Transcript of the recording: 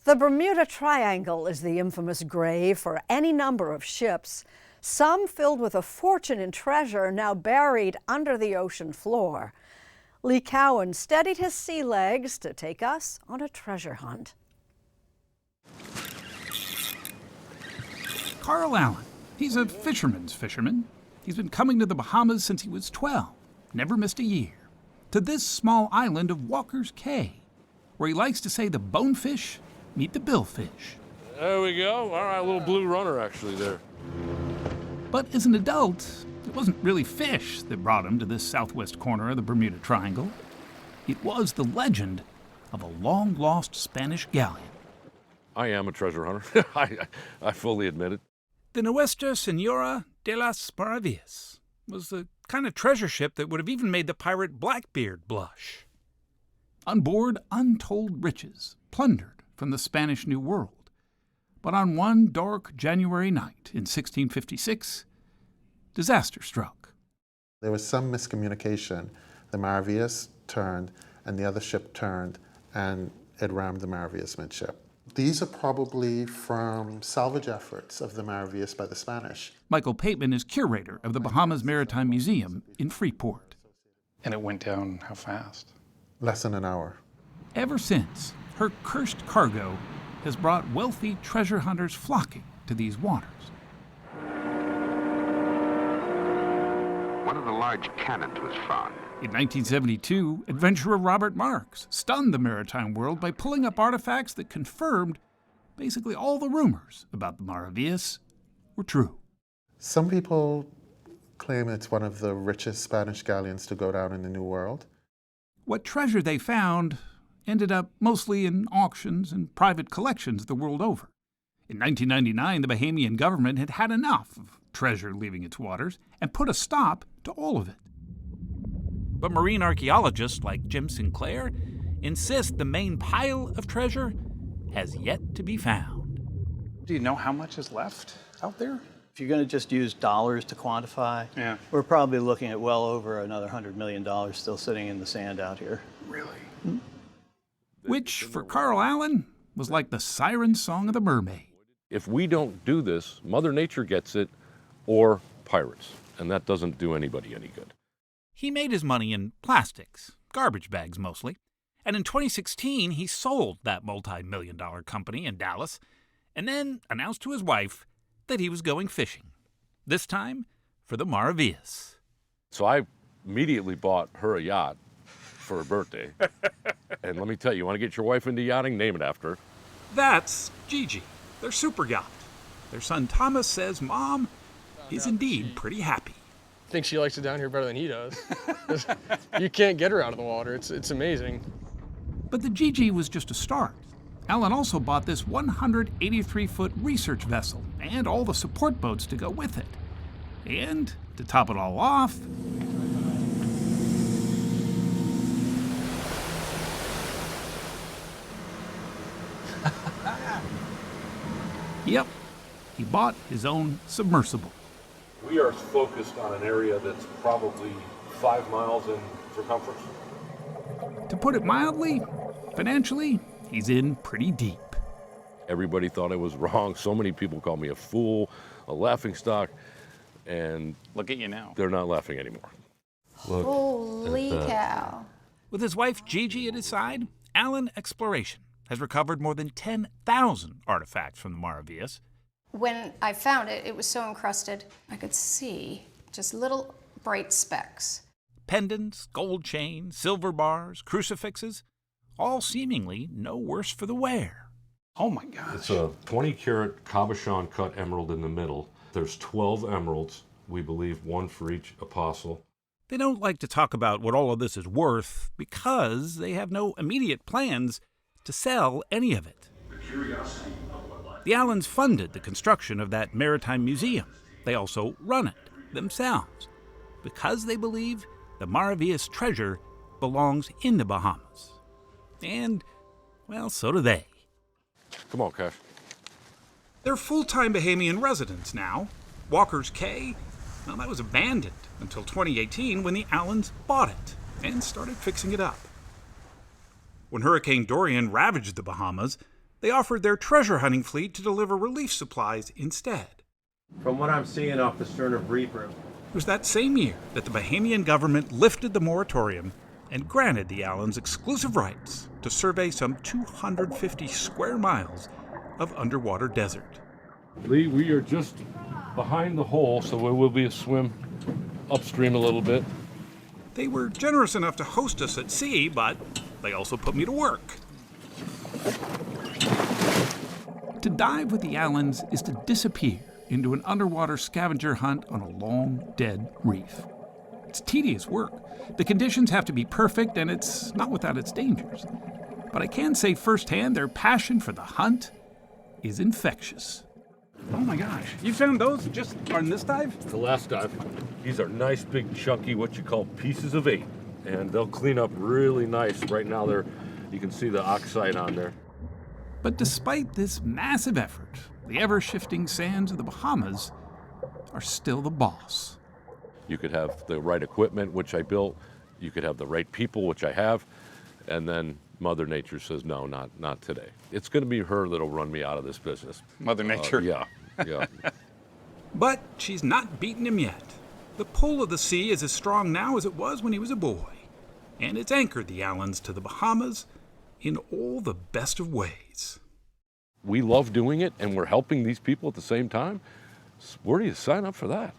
The Bermuda Triangle is the infamous grave for any number of ships, some filled with a fortune in treasure now buried under the ocean floor. Lee Cowan steadied his sea legs to take us on a treasure hunt. Carl Allen. He's a fisherman's fisherman. He's been coming to the Bahamas since he was 12, never missed a year, to this small island of Walker's Cay, where he likes to say the bonefish meet the billfish. There we go. All right, a little blue runner actually there. But as an adult, it wasn't really fish that brought him to this southwest corner of the Bermuda Triangle. It was the legend of a long-lost Spanish galleon. I am a treasure hunter. I fully admit it. The Nuestra Senora de las Maravias was the kind of treasure ship that would have even made the pirate Blackbeard blush. On board, untold riches, plundered from the Spanish New World. But on one dark January night in 1656, disaster struck. There was some miscommunication. The maravius turned, and the other ship turned, and it rammed the maravius midship. These are probably from salvage efforts of the maravius by the Spanish. Michael Pateman is curator of the Bahamas Maritime Museum in Freeport. And it went down how fast? Less than an hour. Ever since, her cursed cargo has brought wealthy treasure hunters flocking to these waters. One of the large cannons was found. In 1972, adventurer Robert Marks stunned the maritime world by pulling up artifacts that confirmed basically all the rumors about the maravius were true. Some people claim it's one of the richest Spanish galleons to go down in the New World. What treasure they found ended up mostly in auctions and private collections the world over. In 1999, the Bahamian government had had enough of treasure leaving its waters and put a stop to all of it. But marine archaeologists like Jim Sinclair insist the main pile of treasure has yet to be found. Do you know how much is left out there? If you're going to just use dollars to quantify, we're probably looking at well over another $100 million still sitting in the sand out here. Really? Which, for Carl Allen, was like the siren song of the mermaid. If we don't do this, Mother Nature gets it, or pirates, and that doesn't do anybody any good. He made his money in plastics, garbage bags mostly, and in 2016 he sold that multi-million-dollar company in Dallas and then announced to his wife that he was going fishing, this time for the maravius. So I immediately bought her a yacht for her birthday. And let me tell you, want to get your wife into yachting? Name it after her. That's Gigi, their super yacht. Their son Thomas says Mom is indeed pretty happy. I think she likes it down here better than he does. You can't get her out of the water. It's amazing. But the Gigi was just a start. Allen also bought this 183-foot research vessel and all the support boats to go with it. And to top it all off, yep, he bought his own submersible. We are focused on an area that's probably 5 miles in circumference. To put it mildly, financially, he's in pretty deep. Everybody thought I was wrong. So many people called me a fool, a laughingstock, and look at you now. They're not laughing anymore. Look holy cow. With his wife Gigi at his side, Allen Exploration has recovered more than 10,000 artifacts from the maravius. When I found it, it was so encrusted, I could see just little bright specks. Pendants, gold chains, silver bars, crucifixes, all seemingly no worse for the wear. Oh my gosh. It's a 20-carat cabochon cut emerald in the middle. There's 12 emeralds, we believe, one for each apostle. They don't like to talk about what all of this is worth because they have no immediate plans to sell any of it. The Allens funded the construction of that maritime museum. They also run it themselves because they believe the maravius treasure belongs in the Bahamas. And, well, so do they. Come on, Cash. They're full-time Bahamian residents now. Walker's Cay, well, that was abandoned until 2018 when the Allens bought it and started fixing it up. When Hurricane Dorian ravaged the Bahamas, They offered their treasure hunting fleet to deliver relief supplies instead. From what I'm seeing off the stern of Reaper. It was that same year that the Bahamian government lifted the moratorium and granted the Allens exclusive rights to survey some 250 square miles of underwater desert. Lee, we are just behind the hole, so there will be a swim upstream a little bit. They were generous enough to host us at sea, but they also put me to work. To dive with the Allens is to disappear into an underwater scavenger hunt on a long, dead reef. It's tedious work. The conditions have to be perfect, and it's not without its dangers. But I can say firsthand their passion for the hunt is infectious. Oh my gosh, you found those just on this dive? The last dive. These are nice, big, chunky, what you call pieces of 8. And they'll clean up really nice. Right now, you can see the oxide on there. But despite this massive effort, the ever-shifting sands of the Bahamas are still the boss. You could have the right equipment, which I built. You could have the right people, which I have. And then Mother Nature says, no, not today. It's going to be her that'll run me out of this business. Mother Nature? Yeah. But she's not beaten him yet. The pull of the sea is as strong now as it was when he was a boy. And it's anchored the Allens to the Bahamas in all the best of ways. We love doing it, and we're helping these people at the same time. Where do you sign up for that?